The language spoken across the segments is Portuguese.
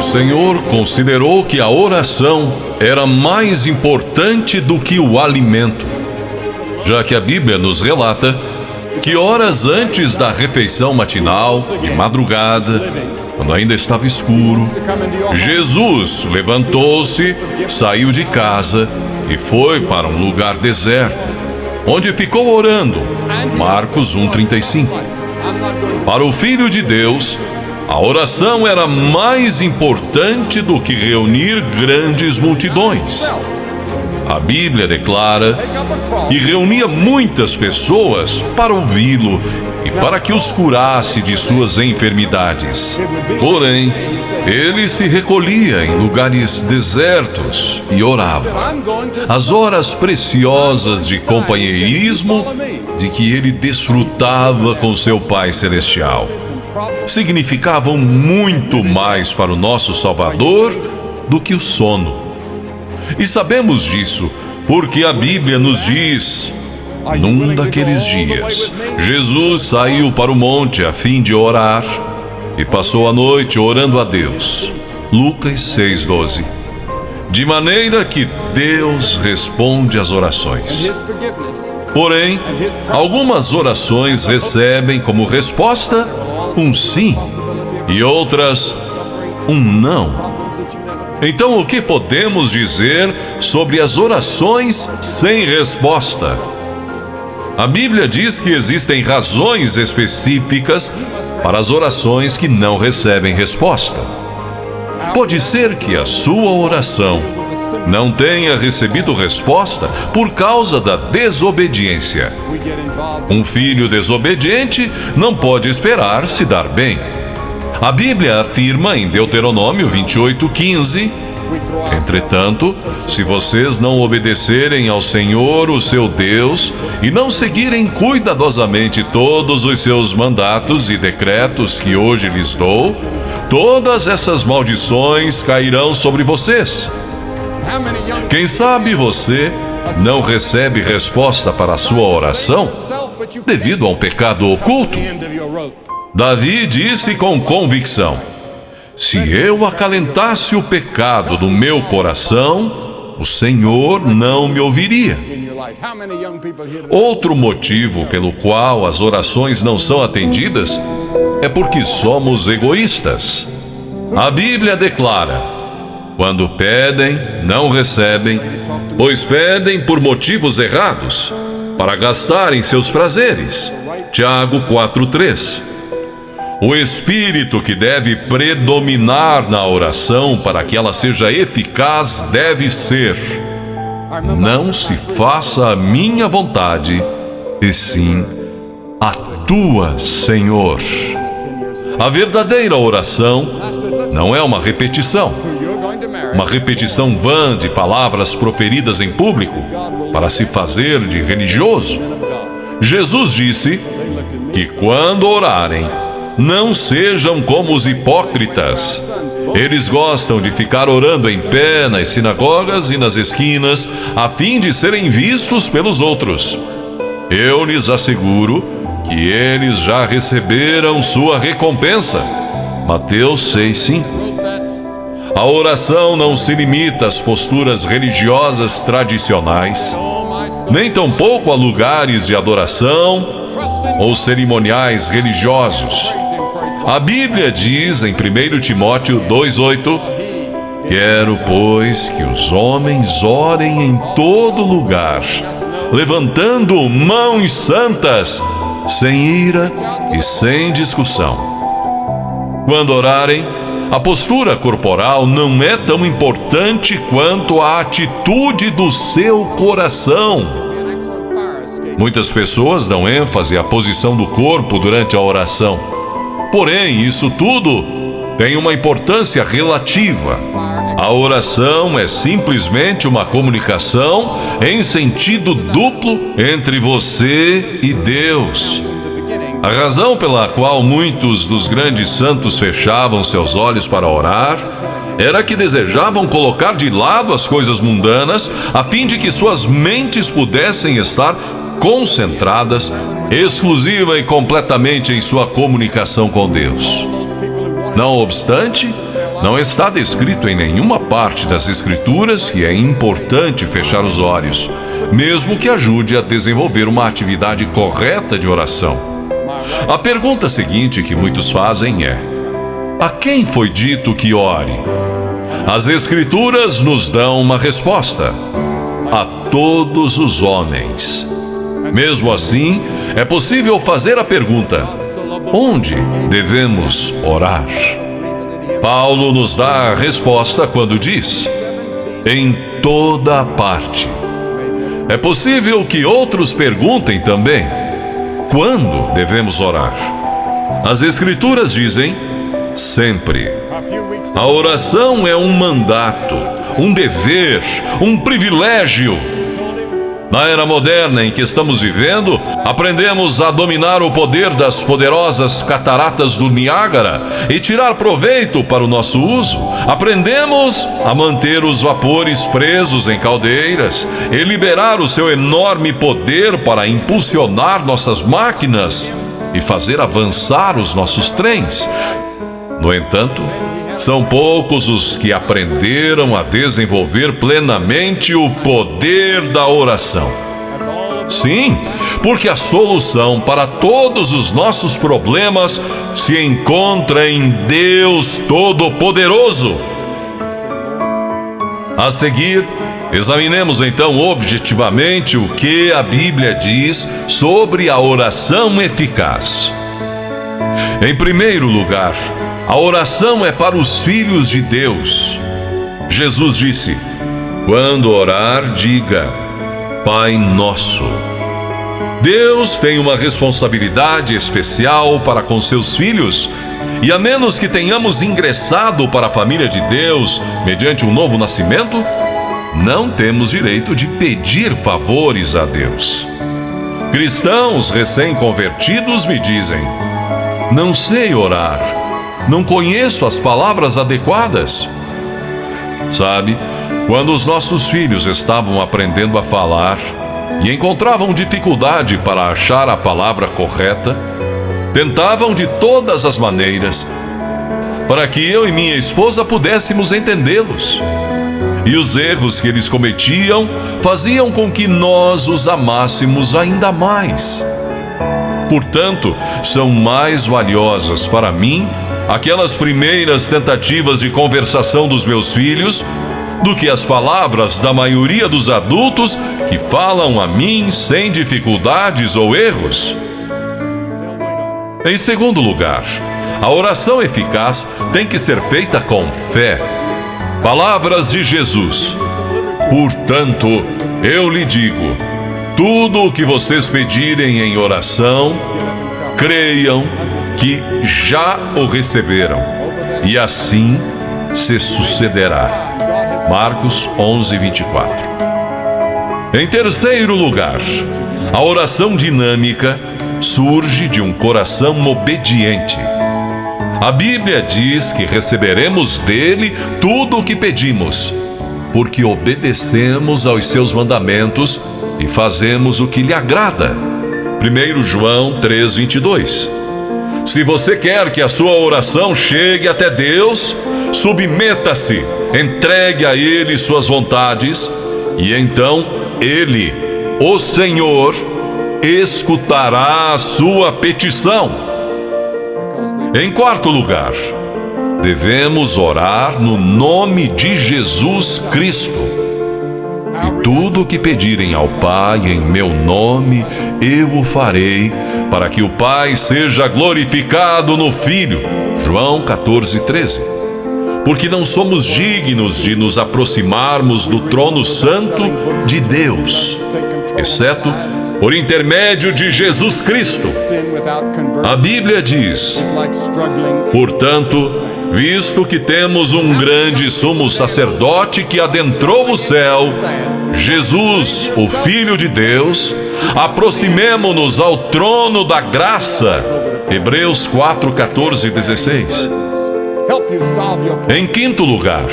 O Senhor considerou que a oração era mais importante do que o alimento, já que a Bíblia nos relata que horas antes da refeição matinal, de madrugada, quando ainda estava escuro, Jesus levantou-se, saiu de casa e foi para um lugar deserto, onde ficou orando. Marcos 1:35. Para o Filho de Deus, a oração era mais importante do que reunir grandes multidões. A Bíblia declara que reunia muitas pessoas para ouvi-lo e para que os curasse de suas enfermidades. Porém, ele se recolhia em lugares desertos e orava. As horas preciosas de companheirismo de que ele desfrutava com seu Pai Celestial significavam muito mais para o nosso Salvador do que o sono. E sabemos disso porque a Bíblia nos diz: num daqueles dias, Jesus saiu para o monte a fim de orar e passou a noite orando a Deus. Lucas 6:12. De maneira que Deus responde às orações. Porém, algumas orações recebem como resposta um sim e outras um não. Então, o que podemos dizer sobre as orações sem resposta? A Bíblia diz que existem razões específicas para as orações que não recebem resposta. Pode ser que a sua oração não tenha recebido resposta por causa da desobediência. Um filho desobediente não pode esperar se dar bem. A Bíblia afirma em Deuteronômio 28:15: entretanto, se vocês não obedecerem ao Senhor, o seu Deus, e não seguirem cuidadosamente todos os seus mandatos e decretos que hoje lhes dou, todas essas maldições cairão sobre vocês. Quem sabe você não recebe resposta para a sua oração devido a um pecado oculto? Davi disse com convicção: se eu acalentasse o pecado do meu coração, o Senhor não me ouviria. Outro motivo pelo qual as orações não são atendidas é porque somos egoístas. A Bíblia declara: quando pedem, não recebem, pois pedem por motivos errados, para gastarem seus prazeres. Tiago 4:3. O espírito que deve predominar na oração para que ela seja eficaz deve ser: não se faça a minha vontade, e sim a tua, Senhor. A verdadeira oração não é uma repetição vã de palavras proferidas em público para se fazer de religioso. Jesus disse que quando orarem, não sejam como os hipócritas. Eles gostam de ficar orando em pé nas sinagogas e nas esquinas, a fim de serem vistos pelos outros. Eu lhes asseguro que eles já receberam sua recompensa. Mateus 6:5. A oração não se limita às posturas religiosas tradicionais, nem tampouco a lugares de adoração ou cerimoniais religiosos. A Bíblia diz em 1 Timóteo 2:8: quero, pois, que os homens orem em todo lugar, levantando mãos santas, sem ira e sem discussão. Quando orarem, a postura corporal não é tão importante quanto a atitude do seu coração. Muitas pessoas dão ênfase à posição do corpo durante a oração. Porém, isso tudo tem uma importância relativa. A oração é simplesmente uma comunicação em sentido duplo entre você e Deus. A razão pela qual muitos dos grandes santos fechavam seus olhos para orar era que desejavam colocar de lado as coisas mundanas a fim de que suas mentes pudessem estar concentradas, exclusiva e completamente em sua comunicação com Deus. Não obstante, Não está descrito em nenhuma parte das Escrituras que é importante fechar os olhos, mesmo que ajude a desenvolver uma atividade correta de oração. A pergunta seguinte que muitos fazem é: a quem foi dito que ore? As Escrituras nos dão uma resposta: a todos os homens. Mesmo assim, é possível fazer a pergunta: onde devemos orar? Paulo nos dá a resposta quando diz: em toda parte. É possível que outros perguntem também: quando devemos orar? As Escrituras dizem: sempre. A oração é um mandato, um dever, um privilégio. Na era moderna em que estamos vivendo, aprendemos a dominar o poder das poderosas cataratas do Niágara e tirar proveito para o nosso uso. Aprendemos a manter os vapores presos em caldeiras e liberar o seu enorme poder para impulsionar nossas máquinas e fazer avançar os nossos trens. No entanto, são poucos os que aprenderam a desenvolver plenamente o poder da oração. Sim, porque a solução para todos os nossos problemas se encontra em Deus Todo-Poderoso. A seguir, examinemos então objetivamente o que a Bíblia diz sobre a oração eficaz. Em primeiro lugar, a oração é para os filhos de Deus. Jesus disse: quando orar, diga: Pai Nosso. Deus tem uma responsabilidade especial para com seus filhos, e a menos que tenhamos ingressado para a família de Deus mediante um novo nascimento, não temos direito de pedir favores a Deus. Cristãos recém-convertidos me dizem: não sei orar, não conheço as palavras adequadas. Sabe, quando os nossos filhos estavam aprendendo a falar e encontravam dificuldade para achar a palavra correta, tentavam de todas as maneiras para que eu e minha esposa pudéssemos entendê-los. E os erros que eles cometiam faziam com que nós os amássemos ainda mais. Portanto, são mais valiosas para mim aquelas primeiras tentativas de conversação dos meus filhos do que as palavras da maioria dos adultos que falam a mim sem dificuldades ou erros. Em segundo lugar, a oração eficaz tem que ser feita com fé. Palavras de Jesus: portanto, eu lhe digo, tudo o que vocês pedirem em oração, creiam que já o receberam, e assim se sucederá. Marcos 11:24. Em terceiro lugar, a oração dinâmica surge de um coração obediente. A Bíblia diz que receberemos dele tudo o que pedimos, porque obedecemos aos seus mandamentos e fazemos o que lhe agrada. 1 João 3:22. Se você quer que a sua oração chegue até Deus, submeta-se, entregue a Ele suas vontades, e então Ele, o Senhor, escutará a sua petição. Em quarto lugar, devemos orar no nome de Jesus Cristo. E tudo o que pedirem ao Pai em meu nome, eu o farei, para que o Pai seja glorificado no Filho. João 14:13. Porque não somos dignos de nos aproximarmos do trono santo de Deus, exceto por intermédio de Jesus Cristo. A Bíblia diz: portanto, visto que temos um grande sumo sacerdote que adentrou o céu, Jesus, o Filho de Deus, aproximemo-nos ao trono da graça. Hebreus 4:14-16. Em quinto lugar,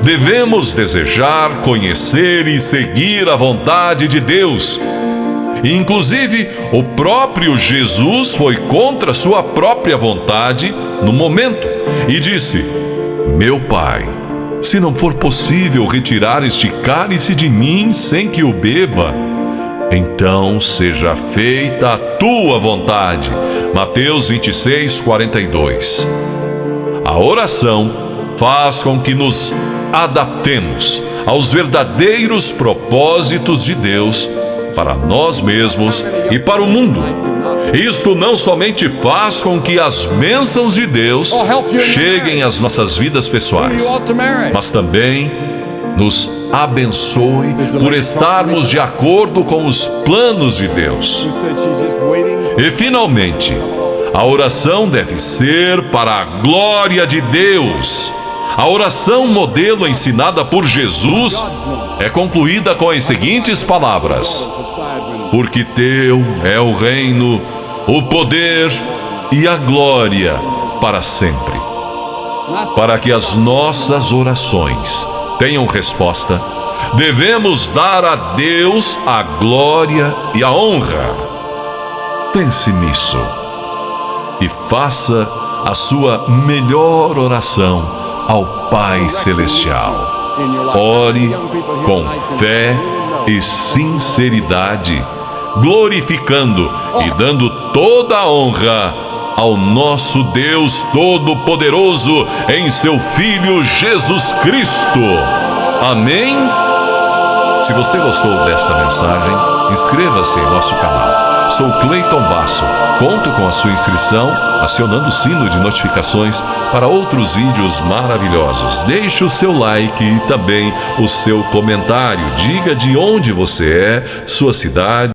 devemos desejar, conhecer e seguir a vontade de Deus. Inclusive, o próprio Jesus foi contra sua própria vontade no momento e disse: Meu Pai, se não for possível retirar este cálice de mim sem que o beba, então seja feita a tua vontade. Mateus 26, 42. A oração faz com que nos adaptemos aos verdadeiros propósitos de Deus para nós mesmos e para o mundo. Isto não somente faz com que as bênçãos de Deus cheguem às nossas vidas pessoais, mas também nos abençoe por estarmos de acordo com os planos de Deus. E finalmente, a oração deve ser para a glória de Deus. A oração modelo ensinada por Jesus é concluída com as seguintes palavras: porque teu é o reino, o poder e a glória para sempre. Para que as nossas orações tenham resposta, devemos dar a Deus a glória e a honra. Pense nisso e faça a sua melhor oração ao Pai Celestial. Ore com fé e sinceridade, glorificando e dando toda a honra ao nosso Deus Todo-Poderoso em seu Filho Jesus Cristo. Amém? Se você gostou desta mensagem, inscreva-se em nosso canal. Sou Cleiton Basso. Conto com a sua inscrição, acionando o sino de notificações para outros vídeos maravilhosos. Deixe o seu like e também o seu comentário. Diga de onde você é, sua cidade.